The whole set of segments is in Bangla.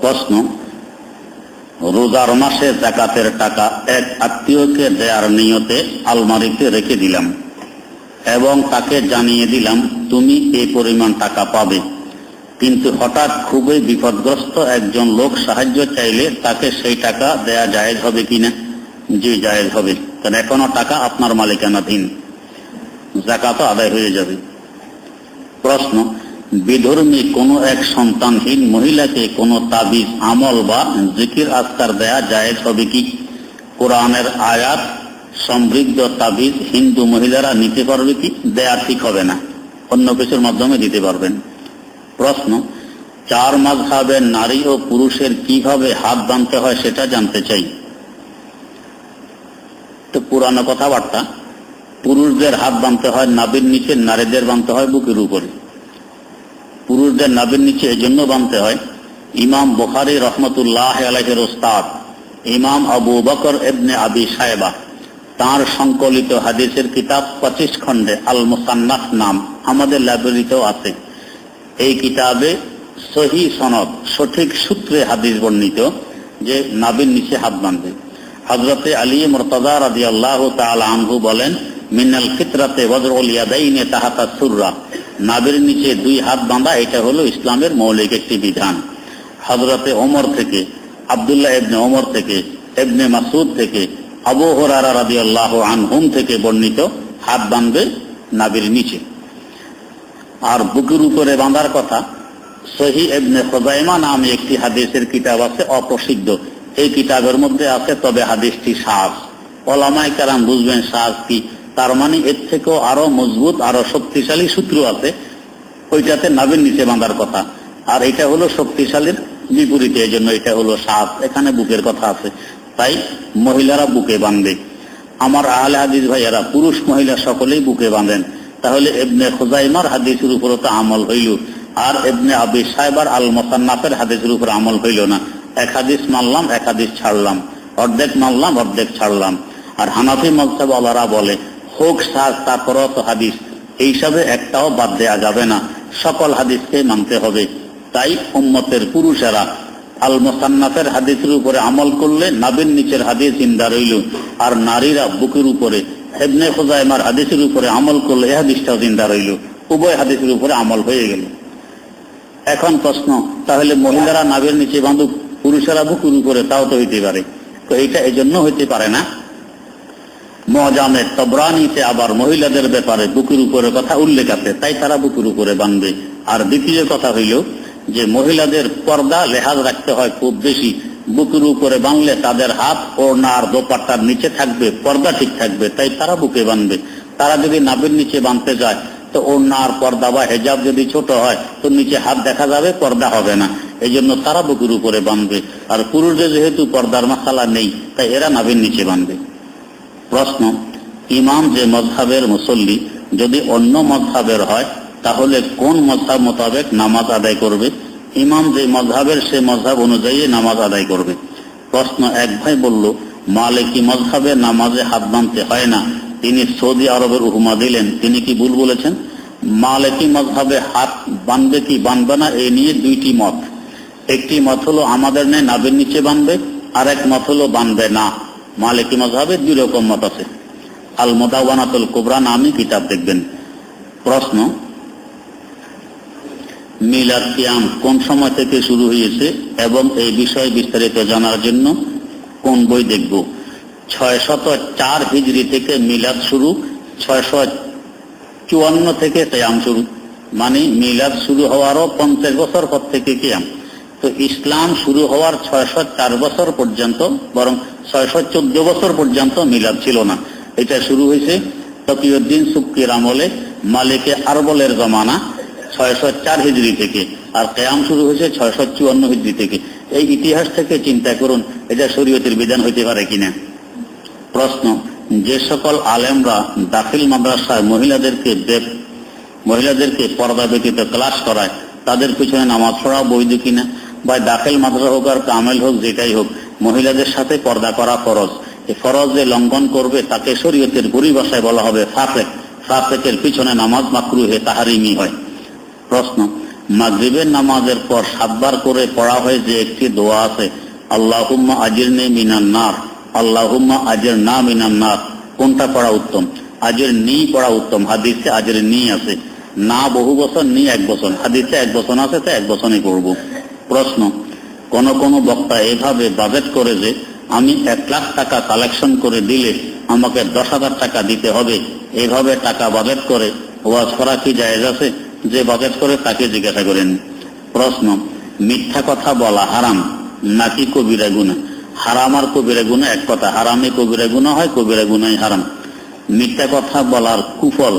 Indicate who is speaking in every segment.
Speaker 1: প্রশ্ন, রোজার মাসে যাকাতের টাকা এক আত্মীয়কে দেয়ার নিয়তে আলমারিতে রেখে দিলাম এবং তাকে জানিয়ে দিলাম তুমি এই পরিমাণ টাকা পাবে, কিন্তু হঠাৎ খুবই বিপদগ্রস্ত একজন লোক সাহায্য চাইলে তাকে সেই টাকা দেয়া জায়েজ হবে কিনা? জি, জায়েজ হবে, কারণ এখনো টাকা আপনার মালিকানাধীন, যাকাতও আদায় হয়ে যাবে। প্রশ্ন, বিধর্মী কোনো এক সন্তানহীন মহিলাকে কোনো তাবিজ, আমল বা জিকির আজকার দেয়া জায়েজ হবে কি? কোরআনের আয়াত সমৃদ্ধ তাবিজ হিন্দু মহিলারা নিতে পারবে কি? দেয়া ঠিক হবে না, অন্য কিছুর মাধ্যমে দিতে পারবেন। প্রশ্ন, 4 মাযহাবের নারী ও পুরুষের কিভাবে হাত বাঁধতে হয় সেটা জানতে চাই। তো পুরানো কথাবার্তা, পুরুষদের হাত বাঁধতে হয় নাভির নিচে, নারীদের বাঁধতে হয় বুকের উপরে। পুরুষদের নাভির নিচে এজন্য বাঁধতে হয়, ইমাম বুখারী রহমতুল্লাহ আলাইহির উস্তাদ ইমাম আবু বকর ইবনে আবি শায়বা তাঁর সংকলিত হাদিসের কিতাব 25 খণ্ডে আল মুসান্নাফ নাম আমাদের লাইব্রেরিতেও আছে। এই কিতাবে সহি সনদ, সঠিক সূত্রে হাদিস বর্ণিত যে নাভির নিচে হাত বাঁধবে। হযরতে আলী মুরতাযা রাদিয়াল্লাহু তাআলা আনহু বলেন, মিনাল ফিতরাতে ওয়াজউল ইয়াদাইনি তাহাতা সুররা, নাভির নিচে 2 হাত বাঁধা এটা হলো ইসলামের মৌলিক একটি বিধান। হযরতে ওমর থেকে, আব্দুল্লাহ ইবনে ওমর থেকে, ইবনে মাসউদ থেকে, আবু হুরায়রা রাদিয়াল্লাহু আনহুম থেকে বর্ণিত হাত বাঁধবে নাভির নিচে। আর বুকের উপরে বাঁধার কথা সহিহ ইবনে খুযাইমা নামে একটি হাদিসের কিতাব আছে, অপ্রসিদ্ধ। এই কিতাবের মধ্যে আছে, তবে হাদিসটি সাজ। ওলামায়ে কেরাম বুঝবেন সাজ কি, তার মানে এর থেকেও আরো মজবুত, আরো শক্তিশালী সূত্র আছে, ওইটাতে নাভির নিচে বাঁধার কথা। আর এটা হলো শক্তিশালীর বিপরীতে, এই জন্য এটা হলো সাজ, এখানে বুকের কথা আছে, তাই মহিলারা বুকে বাঁধবে। আমার আহলে হাদিস ভাইয়েরা, পুরুষ মহিলা সকলেই বুকে বাঁধেন। তাহলে ইবনে খুযাইমার হাদিসের উপর তো আমল হইল, আর ইবনে আবি শায়বার আল মুসান্নাফের হাদিসের উপর আমল হইল না। এক হাদিস মানলাম, এক হাদিস ছাড়লাম, অর্ধেক মানলাম, অর্ধেক ছাড়লাম। আর হানাফি মাযহাবওয়ালারা বলে হোক সাজ, তারপরও তো হাদিস, এই হিসাবে একটাও বাদ দেয়া যাবে না, সকল হাদিসকে মানতে হবে। তাই উম্মতের পুরুষেরা আল মুসান্নাফের হাদিসের উপরে আমল করলে নাভির নিচের হাদিস জিন্দা রইল, আর নারীরা বুকের উপরে ইবনে খুযাইমার হাদিসের উপরে আমল করলে এই হাদিসটাও জিন্দা রইল, উভয় হাদিসের উপরে আমল হয়ে গেল। এখন প্রশ্ন, তাহলে মহিলারা নাভির নিচে বাঁধুক, পুরুষেরা বুকের উপরে, তাও তো হইতে পারে। তো এইটা এই জন্য হইতে পারে না, মুআজামে তবরানীতে আবার মহিলাদের ব্যাপারে বুকের উপরে কথা উল্লেখ আছে, তাই তারা বুকের উপরে বাঁধবে। আর দ্বিতীয় কথা হইল যে মহিলাদের পর্দা লেহাজ রাখতে হয় খুব বেশি, বুকের উপরে বাঁধলে তাদের হাত ওড়না আর দোপাট্টার নিচে থাকবে, পর্দা ঠিক থাকবে, তাই তারা বুকে বাঁধবে। তারা যদি নাভির নিচে বাঁধতে যায় তো ওড়না আর পর্দা বা হেজাব যদি ছোট হয় তো নিচে হাত দেখা যাবে, পর্দা হবে না, এই জন্য তারা বুকের উপরে বাঁধবে। আর পুরুষদের যেহেতু পর্দার মাসালা নেই, তাই এরা নাভির নিচে বাঁধবে। প্রশ্ন, ইমাম যে মযহাবের মুসল্লি যদি অন্য মযহাবের হয় তাহলে কোন মযহাব মোতাবেক নামাজ আদায় করবে? ইমাম যে মযহাবের সে মযহাব অনুযায়ী নামাজ আদায় করবে। প্রশ্ন, এক ভাই বলল মালিকি মযহাবে নামাজে হাত বাঁধতে হয় না, তিনি সৌদি আরবের উপমা দিলেন, তিনি কি ভুল বলেছেন? মালিকি মযহাবে হাত বাঁধবে কি বাঁধবে না এই নিয়ে 2টি মত। একটি মত হলো আমাদের নেই নাভির নিচে বাঁধবে, আর এক মত হলো বাঁধবে না। মালিকি মযহাবে 2 রকম মত আছে, আল মুদাওয়ানাতুল কুবরা নামে কিতাব দেখবেন। প্রশ্ন, মিলাদ কিয়াম কোন সময় থেকে শুরু হয়েছে এবং এই বিষয়ে বিস্তারিত জানার জন্য কোন বই দেখব? 604 হিজরি থেকে মিলাদ শুরু, 654 থেকে কিয়াম শুরু, মানে মিলাদ শুরু হওয়ারও 50 বছর পর থেকে কিয়াম। তো ইসলাম শুরু হওয়ার 604 বছর পর্যন্ত, বরং 614 বছর পর্যন্ত মিলাদ ছিল না। এটা শুরু হয়েছে তকিউদ্দিন সুবকির আমলে, মালিকে আরবলের জমানা 604 হিজরি থেকে, আর কিয়াম শুরু হয়েছে 654 হিজরি থেকে। এই ইতিহাস থেকে চিন্তা করুন এটা শরীয়তের বিধান হইতে পারে কিনা। প্রশ্ন, যে সকল আলেমরা দাখিল মাদ্রাসায় মহিলাদেরকে পর্দা ব্যতীত ক্লাস করায় তাদের পিছনে নামাজ পড়া বৈধ কিনা? বা দাখিল মাদ্রাসা হোক আর কামেল হোক, যেটাই হোক, মহিলাদের সাথে পর্দা করা ফরজ। এই ফরজ যে লঙ্ঘন করবে তাকে শরীয়তের পরিভাষায় বলা হবে ফাসেক। ফাসেকের পিছনে নামাজ মাকরুহে তাহারিমি হয়। প্রশ্ন, মাগরিবের নামাজের পর 7 বার করে পড়া হয় যে একটি দোয়া আছে, আল্লাহুম্মা আজিরনি মিনান নার, আল্লাহুম্মা আজিরনা মিনান নার, কোনটা পড়া উত্তম? আজিরনি পড়া উত্তম। হাদিসে আজিরনি আছে, না বহু বছর, নি 1 বছর। হাদিসে 1 বছর আছে, তো 1 বছরই পড়ব। প্রশ্ন, কোন কোন বক্তা এভাবে বাজেট করে যে আমি 1 লাখ টাকা কালেকশন করে দিলে আমাকে 10,000 টাকা দিতে হবে, এভাবে টাকা বাজেট করে ওয়াজ করা কি জায়েজ আছে? যে বাজেট করে তাকে জিজ্ঞাসা করেন। প্রশ্ন, মিথ্যা কথা বলা হারাম নাকি কবিরা গুনাহ? হারাম আর কবিরা গুনাহ এক কথা। হারামে কবিরা গুনাহ হয়, কবিরা গুনাহই হারাম। মিথ্যা কথা বলার কুফল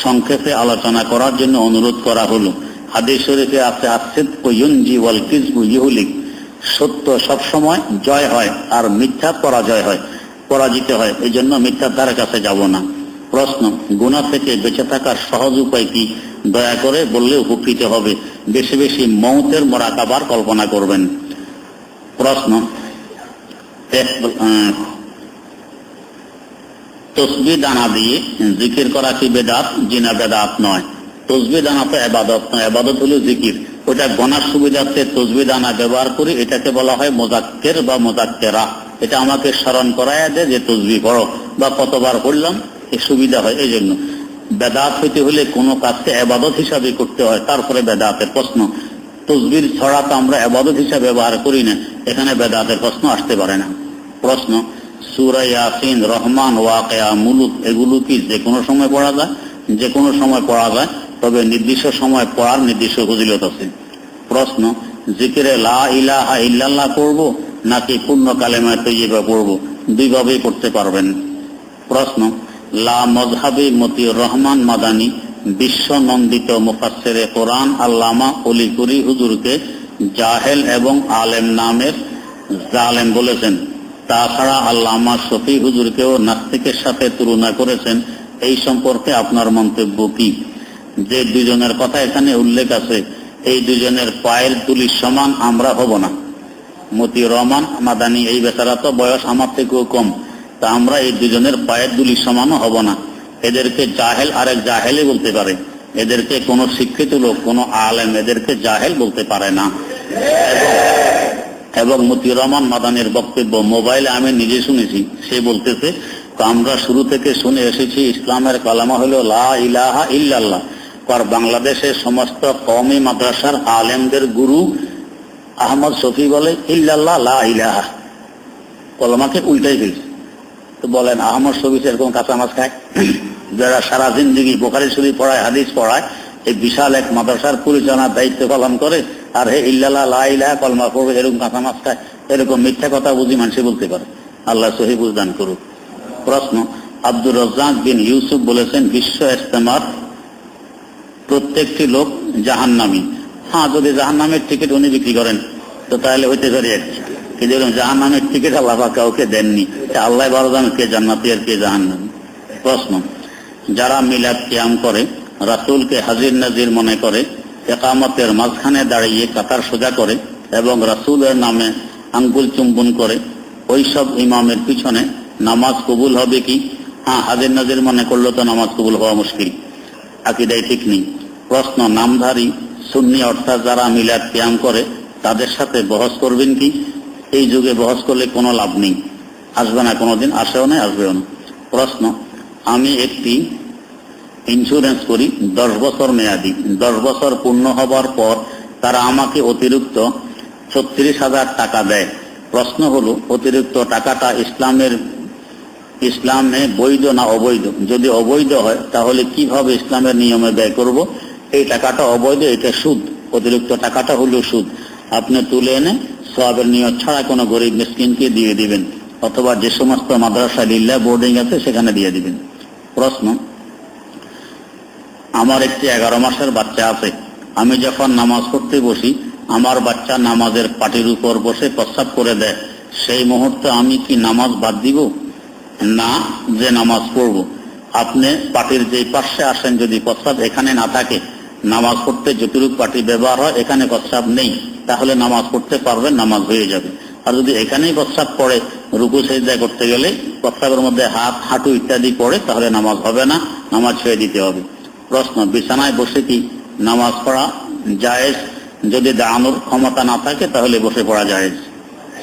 Speaker 1: সংক্ষেপে আলোচনা করার জন্য অনুরোধ করা হলো। হাদিস শরীফে আছে, আসিদকু ইউনজি ওয়াল কিযবু ইহলিক, সত্য সবসময় জয় হয় আর মিথ্যা পরাজয় হয়, পরাজিত হয়। এই জন্য মিথ্যার ধারে কাছে যাব না। প্রশ্ন, গুনাহ থেকে বেঁচে থাকার সহজ উপায় কি? দয়া করে বললে উপকৃত হবে। বেশি বেশি মওতের মুরাকাবার কল্পনা করবেন। প্রশ্ন, তসবিহ দানা দিয়ে জিকির করা কি বেদাত? জিনা বেদাত নয়। তসবিহ দানা তো ইবাদত নয়, ইবাদত হলো জিকির। ওটা গণার সুবিধার্থে তসবিহ দানা ব্যবহার করি, এটাকে বলা হয় মুযাক্কির বা মুযাক্কিরা। এটা আমাকে স্মরণ করায় দেয় যে তসবিহ পড়ো বা কতবার পড়লাম, এই সুবিধা হয়। এই জন্য বেদাত হইতে হলে কোনো কাজকে ইবাদত হিসাবে করতে হয়, তারপরে বেদাতের প্রশ্ন। তসবির ছড়া তো আমরা ইবাদত হিসাবে ব্যবহার করি না, এখানে বেদাতের প্রশ্ন আসতে পারে না। প্রশ্ন, সূরা ইয়াসিন, রহমান, ওয়াকিয়া, মুলুক এগুলো কি যে কোনো সময় পড়া যায়? যে কোনো সময় পড়া যায়, তবে নির্দিষ্ট সময় পড়ার নির্দিষ্ট ফজিলত আছে। প্রশ্ন, জিকিরে লা ইলাহা ইল্লাল্লাহ পড়ব নাকি পূর্ণ কালেমা তৈয়্যিবা পড়ব? দুইভাবেই পড়তে পারবেন। প্রশ্ন, লা মযহাবে মতিউর রহমান মাদানী বিশ্ব নন্দিত মুফাসসিরে কোরআন আল্লামা অলিকুরি হুজুরকে জাহেল এবং আলেম নামের জালেম বলেছেন। তাছাড়া আল্লামা শফি হুজুরকেও নাস্তিকের সাথে তুলনা করেছেন। এই সম্পর্কে আপনার মন্তব্য কি? যে দুজনের কথা এখানে উল্লেখ আছে, এই দুজনের পায়ের তুলির সমান আমরা হব না। মতিউর রহমান মাদানী এই বেচারা তো বয়স আমার থেকেও কম, তা আমরা এই দুজনের পায়ের তুলির সমানও হব না। এদেরকে জাহেল আরেক জাহেলই বলতে পারে, এদেরকে কোনো শিক্ষিত লোক, কোনো আলেম এদেরকে জাহেল বলতে পারে না। এবং মতিউর রহমান মাদানীর বক্তব্য মোবাইলে আমি নিজে শুনেছি। সে বলতেছে, আমরা শুরু থেকে শুনে এসেছি ইসলামের কালামা হলো লা ইলাহা ইল্লাল্লাহ। আর বাংলাদেশের সমস্ত কওমি মাদ্রাসার আলেমদের গুরু আহমদ শফি বলে ইল্লাল্লাহ লা ইলাহা, কলমাকে উল্টাই ফেলছে। তো বলেন আহমদ শফি এরকম কাঁচা মাছ খায়? যারা সারা জিন্দেগি বুখারী শরীফ পড়ায়, হাদিস পড়ায়, এই বিশাল এক মাদ্রাসার পরিচালনার দায়িত্ব পালন করে, আর হে ইল্লাল্লাহ লা ইলাহা কলমা পড়বে এরকম কাঁচা মাছ খায়? এরকম মিথ্যা কথা বুঝি মানুষ বলতে পারে? আল্লাহ সহি বুঝদান করুক। প্রশ্ন, আব্দুর রাজ্জাক বিন ইউসুফ বলেছেন বিশ্ব ইজতেমার প্রত্যেকটি লোক জাহান্নামী। হ্যাঁ, যদি জাহান্নামের টিকিট উনি বিক্রি করেন তো তাহলে হইতে পারে। কিন্তু জাহান্নামের টিকিট আল্লাহ কাউকে দেননি, আল্লাহ ভালো জানেন কে জান্নাতি আর কে জাহান্নামী। প্রশ্ন, যারা মিলাদ কিয়াম করে, রাসূলকে হাজির নাজির মনে করে, ইকামতের মাঝখানে দাঁড়িয়ে কাতার সোজা করে এবং রাসূলের নামে আঙ্গুল চুম্বন করে, ওইসব ইমামের পিছনে নামাজ কবুল হবে কি? হ্যাঁ, হাজির নাজির মনে করলে তো নামাজ কবুল হওয়া মুশকিল, আকীদায় ঠিক নেই। প্রশ্ন, নামধারী সুন্নি অর্থাৎ যারা মিলাদ কিয়াম করে তাদের সাথে বহস করবেন কি? এই যুগে বহস করলে কোনো লাভ নেই, আসবে না, কোনোদিন আসেও না, আসবেও না। প্রশ্ন, আমি একটি ইন্স্যুরেন্স করি 10 বছর মেয়াদি। 10 বছর পূর্ণ হবার পর তারা আমাকে অতিরিক্ত 36,000 টাকা দেয়। প্রশ্ন হলো, অতিরিক্ত টাকাটা ইসলামে বৈধ না অবৈধ? যদি অবৈধ হয় তাহলে কিভাবে ইসলামের নিয়মে ব্যয় করব? এই টাকাটা অবৈধ, এটা সুদ। অতিরিক্ত টাকাটা হলো সুদ। আপনি তুলে এনে সওয়াবের নিয়ত ছাড়া কোনো গরিব মিসকিনকে দিয়ে দিবেন, অথবা যে সমস্ত মাদ্রাসা লিল্লাহ বোর্ডিং আছে সেখানে দিয়ে দিবেন। প্রশ্ন, আমার একটি 11 মাসের বাচ্চা আছে। আমি যখন নামাজ পড়তে বসি, আমার বাচ্চা নামাজের পাটির উপর বসে প্রস্রাব করে দেয়, সেই মুহূর্তে আমি কি নামাজ বাদ দিব? না, যে নামাজ পড়ব। আপনি পাটির যে পাশে আসেন, যদি প্রস্রাব এখানে না থাকে, নামাজ পড়তে যতটুকু পাটি ব্যবহার হয় এখানে প্রস্রাব নেই, তাহলে নামাজ পড়তে পারবেন, নামাজ হয়ে যাবে। আর যদি এখানেই প্রস্রাব পড়ে, রুকু সিজদা করতে গেলে প্রস্রাবের মধ্যে হাত, হাঁটু ইত্যাদি পড়ে, তাহলে নামাজ হবে না, নামাজ ছেড়ে দিতে হবে। প্রশ্ন, বিছানায় বসে কি নামাজ পড়া জায়েজ, যদি দাঁড়ানোর ক্ষমতা না থাকে তাহলে বসে পড়া জায়েজ।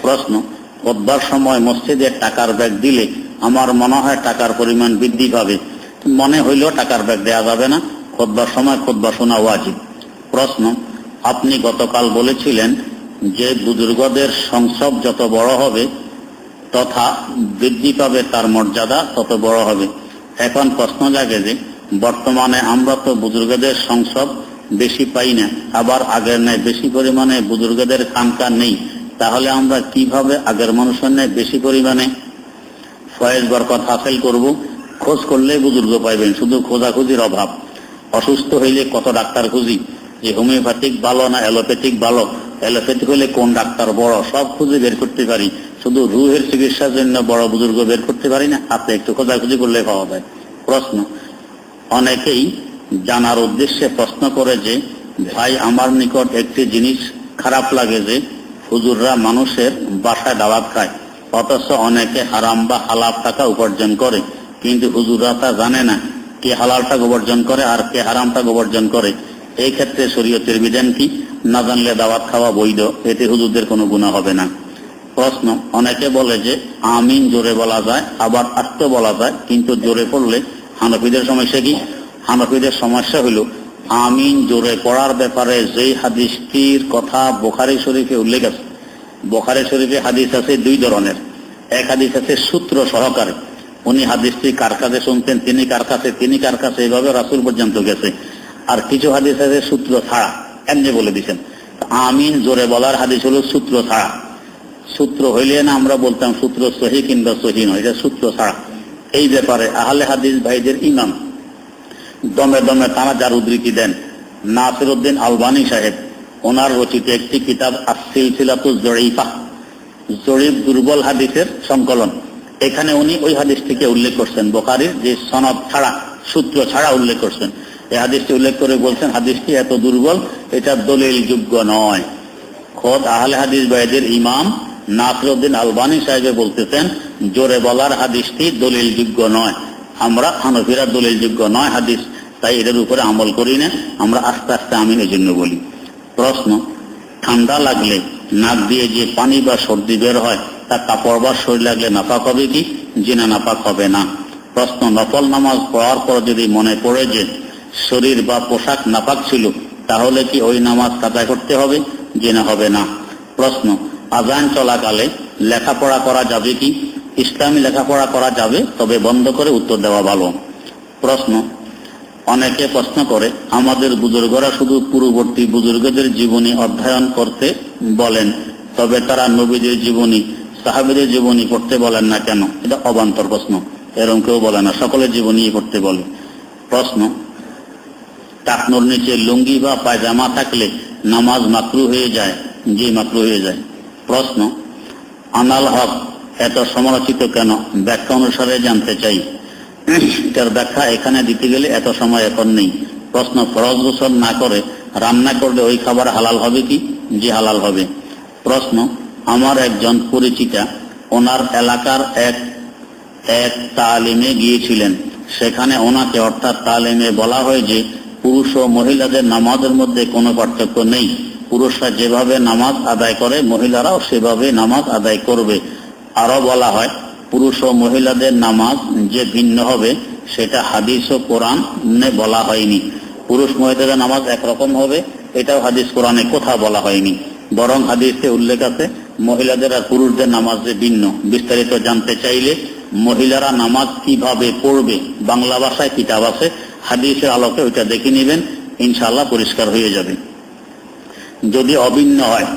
Speaker 1: প্রশ্ন, খুতবার সময় মসজিদে টাকার ব্যাগ দিলে আমার মনে হয় টাকার পরিমাণ বৃদ্ধি পাবে, মনে হইলেও টাকার ব্যাগ দেওয়া যাবে না, খুতবার সময় খুতবা শোনা ওয়াজিব। প্রশ্ন, আপনি গতকাল বলেছিলেন যে বুজুর্গদের সংসব যত বড় হবে তথা বৃদ্ধি পাবে তার মর্যাদা তত বড় হবে। এখন প্রশ্ন জাগে যে বর্তমানে আমরা তো বুজুর্গদের সংসব বেশি পাই না, আবার আগের ন্যায় বেশি পরিমাণে বুজুর্গদের খানকা নেই, তাহলে আমরা কিভাবে আগের মানুষের ন্যায় বেশি পরিমাণে ফয়েজ বরকত হাসিল করব? খোঁজ করলে বুজুর্গ পাইবেন, শুধু খোঁজাখুঁজির অভাব। অসুস্থ হইলে কত ডাক্তার খুঁজি, যে হোমিওপ্যাথিক ভালো না অ্যালোপ্যাথিক ভালো, অ্যালোপ্যাথিক হইলে কোন ডাক্তার বড়, সব খুঁজে বের করতে পারি, শুধু রুহের চিকিৎসার জন্য বড় বুজুর্গ বের করতে পারি না? আপনি একটু খোঁজাখুঁজি করলে পাওয়া যায়। প্রশ্ন, অনেকেই জানার উদ্দেশ্যে প্রশ্ন করে যে ভাই আমার নিকট একটি জিনিস খারাপ লাগে যে হুজুররা মানুষের বাসায় দাওয়াত খায়, অথচ অনেকে হারাম বা হালাল টাকা উপার্জন করে, কিন্তু হুজুররা তা জানে না কে হালাল টাকা উপার্জন করে আর কে হারাম টাকা উপার্জন করে। এই ক্ষেত্রে শরীয়তের বিধান কি? না জানলে দাওয়াত খাওয়া বৈধ, এতে হুজুরদের কোনো গুনাহ হবে না। প্রশ্ন, অনেকে বলে যে আমিন জোরে বলা যায়, আবার আস্তে বলা যায়, কিন্তু জোরে পড়লে হানফিদের সমস্যা কি? হানফিদের সমস্যা হইল আমিন জোরে পড়ার ব্যাপারে যেই হাদিসটির কথা বুখারী শরীফে উল্লেখ আছে, বুখারী শরীফে হাদিস আছে দুই ধরনের। এক হাদিস আছে সূত্র সহকারে, উনি হাদিসটি কার কাছে শুনতেন, তিনি কার কাছে এইভাবে রাসূল পর্যন্ত গেছে। আর কিছু হাদিস আছে সূত্র ছাড়া, এমনি বলে দিচ্ছেন। আমিন জোরে বলার হাদিস হলো সূত্র ছাড়া। সূত্র হইলে না আমরা বলতাম সূত্র সহি কিংবা সহি নয়, এটা সূত্র ছাড়া। এই ব্যাপারে আহলে হাদিস ভাইদের ইমাম দমে দমে তারা যার উদ্ধৃতি দেন নাসিরউদ্দিন আলবানী সাহেব, ওনার রচিত একটি কিতাব আস-সিলসিলাতুজ যঈফা, জরিফ দুর্বল হাদিসের সংকলন। এখানে উনি ওই হাদিসটিকে উল্লেখ করছেন, বুখারীর যে সনদ ছাড়া, সূত্র ছাড়া উল্লেখ করছেন। এই হাদিসটি উল্লেখ করে বলছেন হাদিসটি এত দুর্বল, এটা দলিল যোগ্য নয়। খোদ আহলে হাদিস ভাইদের ইমাম নাসিরউদ্দিন আলবানী সাহেব বলতেছেন জোরে বলার হাদিসটি দলিল যোগ্য নয়। আমরা হানফিরা দলিল যোগ্য নয় হাদিস, তাই এটার উপরে আমল করি না, আমরা আস্তে আস্তে আমিন এই জন্য বলি। প্রশ্ন, ঠান্ডা লাগলে নাক দিয়ে যে পানি বা সর্দি বের হয় তা কাপড় বা শরীর লাগলে নাপাক হবে কি? জি না, নাপাক হবে না। প্রশ্ন, নফল নামাজ পড়ার পর যদি মনে পড়ে যে শরীর বা পোশাক নাপাক ছিল, তাহলে কি ওই নামাজ কাজা করতে হবে? জি না, হবে না। প্রশ্ন, আযান চলাকালে লেখাপড়া করা যাবে কি? ইসলামী লেখাপড়া করা যাবে, তবে বন্ধ করে উত্তর দেওয়া ভালো। প্রশ্ন, অনেকে প্রশ্ন করে আমাদের বুজুর্গরা শুধু পূর্ববর্তী বুজুর্গদের জীবনী অধ্যয়ন করতে বলেন, তবে তারা নবীদের জীবনী, সাহাবীদের জীবনী পড়তে বলেন না কেন? এটা অবান্তর প্রশ্ন, এরকম কেউ বলে না, সকলের জীবনী পড়তে বলে। প্রশ্ন, টাকনোর নিচে লুঙ্গি বা পায়জামা থাকলে নামাজ মাকরুহ হয়ে যায়? জি, মাকরুহ হয়ে যায়। প্রশ্ন, আনাল হক এত সমালোচিত কেন? ব্যাখ্যা অনুসারে জানতে চাই। এটার ব্যাখ্যা এখানে দিতে গেলে এত সময় এখন নেই। প্রশ্ন, ফরজ গোসল না করে রান্না করলে ওই খাবার হালাল হবে কি? জি, হালাল হবে। প্রশ্ন, আমার একজন পরিচিতা ওনার এলাকার এক তালিমে গিয়েছিলেন, সেখানে ওনাকে অর্থাৎ তালিমে বলা হয় যে পুরুষ ও মহিলাদের নামাজের মধ্যে কোনো পার্থক্য নেই, পুরুষরা যেভাবে নামাজ আদায় করে মহিলারাও সেভাবে নামাজ আদায় করবে। আরো বলা হয় পুরুষ ও মহিলাদের নামাজ যে ভিন্ন হবে সেটা হাদিস ও কোরআনে বলা হয়নি। পুরুষ মহিলাদের নামাজ একরকম হবে, এটাও হাদিস কোরআনে কোথাও বলা হয়নি, বরং হাদিসে উল্লেখ আছে মহিলাদের আর পুরুষদের নামাজ যে ভিন্ন। বিস্তারিত জানতে চাইলে মহিলারা নামাজ কিভাবে পড়বে বাংলা ভাষায় কিতাব আছে, হাদিসের আলোকে ওইটা দেখে নেবেন, ইনশাআল্লাহ পরিষ্কার হয়ে যাবে। যদি অভিন্ন হয়,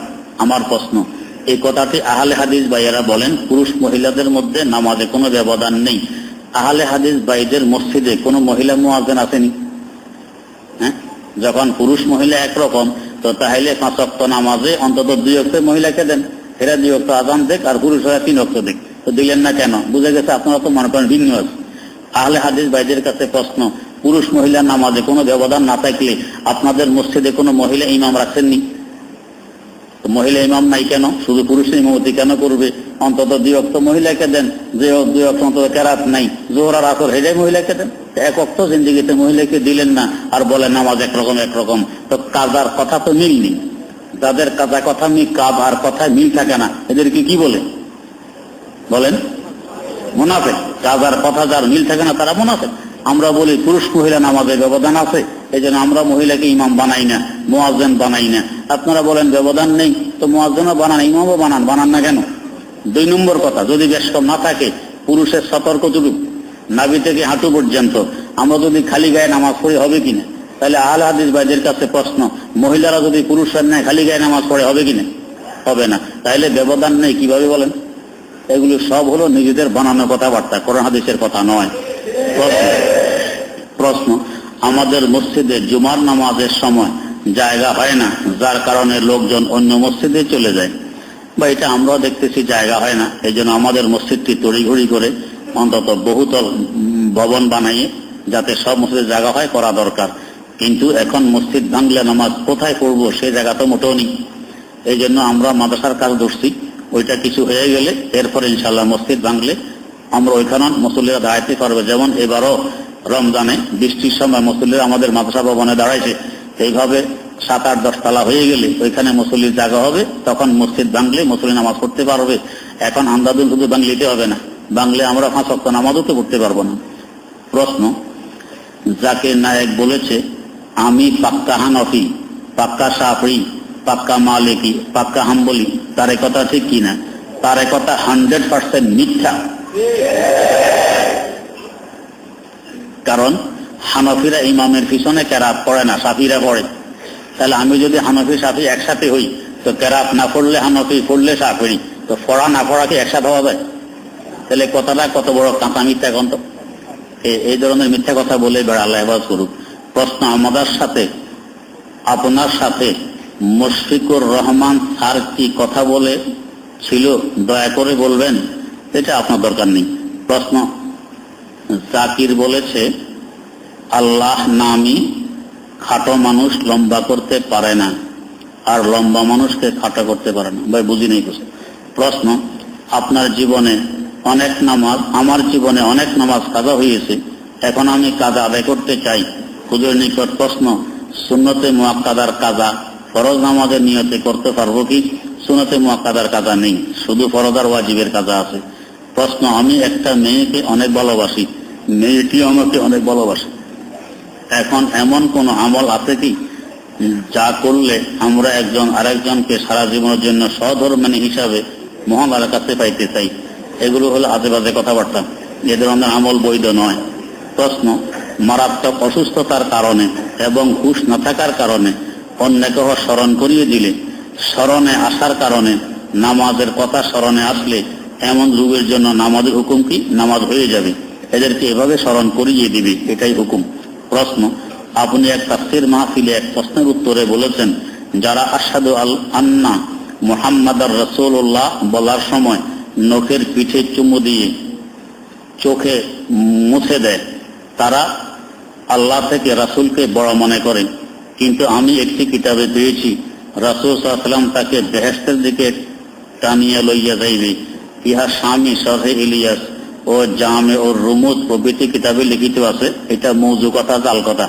Speaker 1: আমার প্রশ্ন, এই কথাটি আহলে হাদিস ভাইয়েরা বলেন পুরুষ মহিলাদের মধ্যে নামাজে কোনো ব্যবধান নেই। আহলে হাদিস ভাইদের মসজিদে কোনো মহিলা মুয়াজ্জিন আসেনি? হ্যাঁ, যখন পুরুষ মহিলা একরকম, তো তাহলে 5 ওয়াক্ত নামাজে অন্তত 2 ওয়াক্ত মহিলাকে দেন, এরা 2 ওয়াক্ত আযান দেখ আর পুরুষরা 3 ওয়াক্ত দেখ। তো দিলেন না কেন? বুঝে গেছে আপনারা তো মনে করেন ভিন্ন আছে। আহলে হাদিস ভাইদের কাছে প্রশ্ন, পুরুষ মহিলা নামাজে কোনো ব্যবধান না থাকলে আপনাদের মসজিদে কোনো মহিলা ইমাম রাখছেননি? তো মহিলা ইমাম নাই কেন? শুধু পুরুষ ইমামতি কেন করবে? অন্তত 2 ওয়াক্ত মহিলাকে দেন, যে 2 ওয়াক্ত অন্তত কেরাত নাই, জোহর আর আসর হেজাই মহিলাকে দেন। 1 ওয়াক্ত জিন্দিগিতে মহিলাকে দিলেন না, আর বলেন নামাজ একরকম। তো কাজার কথা তো মিল নেই। যাদের কাজা কথা কাজার কথা মিল থাকে না, এদেরকে কি বলে? বলেন মুনাফিক। কাজার কথা যার মিল থাকে না তারা মুনাফিক। আমরা বলি পুরুষ মহিলা নামাজের ব্যবধান আছে, এই জন্য আমরা মহিলাকে ইমাম বানাই না, মুয়াজ্জিন বানাই না। আপনারা বলেন ব্যবধান নেই, তো মুয়াজ্জিনও বানান, ইমামও বানান না কেন? 2 নম্বর কথা, যদি বেশ কম না থাকে, পুরুষের সতর্কটুকু নাভি থেকে হাঁটু পর্যন্ত আমরা যদি খালি গায়ে নামাজ পড়ি হবে কিনা? তাহলে আহলে হাদিস ভাইদের কাছে প্রশ্ন, মহিলারা যদি পুরুষের ন্যায় খালি গায়ে নামাজ পড়ে হবে কিনা? হবে না। তাহলে ব্যবধান নেই কিভাবে বলেন? এগুলো সব হলো নিজেদের বানানো কথাবার্তা, কোরআন হাদিসের কথা নয়। প্রশ্ন, আমাদের মসজিদে জুমার নামাজের সময় জায়গা হয় না, যার কারণে লোকজন অন্য মসজিদে চলে যায়, বা এটা আমরাও দেখতেছি জায়গা হয় না, এই জন্য আমাদের মসজিদটি তড়িঘড়ি করে অন্তত বহুতল ভবন বানাইয়ে যাতে সব মসজিদে জায়গা হয় করা দরকার। কিন্তু এখন মসজিদ ভাঙলে নামাজ কোথায় পড়বো সেই জায়গা তো মোটেও নেই। এই জন্য আমরা মাদ্রাসার কাজ ধরছি, ওইটা কিছু হয়ে গেলে এরপরে ইনশাল্লাহ মসজিদ ভাঙলে আমরা ওইখানে মুসল্লিরা দাঁড়াইতে পারবে। যেমন এবারও রমজানে বৃষ্টির সময় মুসল্লিরা আমাদের মাদ্রাসা ভবনে দাঁড়াইছে, এইভাবে 7, 8, 10 তলা হয়ে গেলে ওইখানে মুসল্লির জায়গা হবে, তখন মসজিদ ভাঙলে মুসল্লি নামাজ পড়তে পারবে। এখন আন্দাজুল শুধু ভাঙলিতে হবে না, ভাঙলে আমরা 5 ওয়াক্ত নামাজও তো পড়তে পারবো না। প্রশ্ন, জাকির নায়েক বলেছে আমি পাক্কা হানফি, পাক্কা শাফি, পাক্কা মালিকি, পাক্কা হাম্বলি, তার কথা ঠিক কিনা? তার কথা 100% মিথ্যা। কারণ হানফিরা ইমামের পিছনে কেরাত পড়ে না, শাফিরা পড়ে। তাহলে আমি যদি হানফি শাফি একসাথে হই, তো কেরাত না পড়লে হানফি, পড়লে শাফি, তো পড়া না পড়া কি একসাথে হওয়া যায়? তাহলে কথাটা কত বড় কাঁচা মিথ্যা গন্ত। এই ধরনের মিথ্যা কথা বলে বেড়াল্লাহ হেফাজত করুক। প্রশ্ন, আমাদের সাথে আপনার সাথে মুশফিকুর রহমান স্যার কি কথা বলে ছিল, দয়া করে বলবেন? এটা আপনার দরকার নেই। প্রশ্ন, জাকির বলেছে আল্লাহ নামই খাটো মানুষ লম্বা করতে পারে না, আর লম্বা মানুষকে খাটো করতে পারে না। ভাই বুঝি নেই কিছু। প্রশ্ন, আপনার জীবনে অনেক নামাজ, আমার জীবনে অনেক নামাজ কাজা হয়েছে, এখন আমি কাজা আদায় করতে চাই, হুজুরের নিকট প্রশ্ন, সুন্নতে মুআক্কাদার কাজা ফরজ নামাজের নিয়তে করতে পারবো কি? সুন্নতে মুআক্কাদার কাজা নেই, শুধু ফরজ আর ওয়াজিবের কাজা আছে। প্রশ্ন, আমি একটা মেয়েকে অনেক ভালোবাসি, মেয়েটিও আমাকে অনেক ভালোবাসে, এখন এমন কোন আমল আছে কি যা করলে আমরা একজন আরেকজনকে সারা জীবনের জন্য সহধর্মিণী হিসাবে মহান আল্লাহর কাছে পাইতে চাই? এগুলো হলো আজে বাজে কথাবার্তা, এ ধরনের আমল বৈধ নয়। প্রশ্ন, মারাত্মক অসুস্থতার কারণে এবং হুঁশ না থাকার কারণে অন্যকে স্মরণ করিয়ে দিলে, স্মরণে আসার কারণে নামাজের কথা স্মরণে আসলে এমন রোগের জন্য নামাজের হুকুম কি? নামাজ হয়ে যাবে, এদেরকে এভাবে স্মরণ করিয়ে দিবে, এটাই হুকুম। প্রশ্ন, আপনি এক তাফসীর মাহফিলে এক প্রশ্নের উত্তরে বলেছেন যারা আশহাদু আন্না মুহাম্মাদার রাসূলুল্লাহ বলার সময় নখের পিঠে চুমু দিয়ে চোখে মুছে দেয়, তারা আল্লাহ থেকে রাসূলকে বড় মনে করে। কিন্তু আমি একটি কিতাবে পেয়েছি রাসূল সাল্লাল্লাহু আলাইহি ওয়াসাল্লাম তাকে বেহেশতের দিকে টানিয়া লইয়া যাইবে। ইহা স্বামী শরহে ইলিয়াস ও জামে ও রুমুজ প্রভৃতি কিতাবে লিখিত আছে। এটা মৌজু কথা, জাল কথা।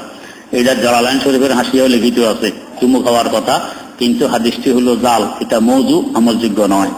Speaker 1: এটা জালালাইন শরীফের হাসিয়াও লিখিত আছে চুমু খাওয়ার কথা, কিন্তু হাদিসটি হলো জাল, এটা মৌজু, আমলযোগ্য নয়।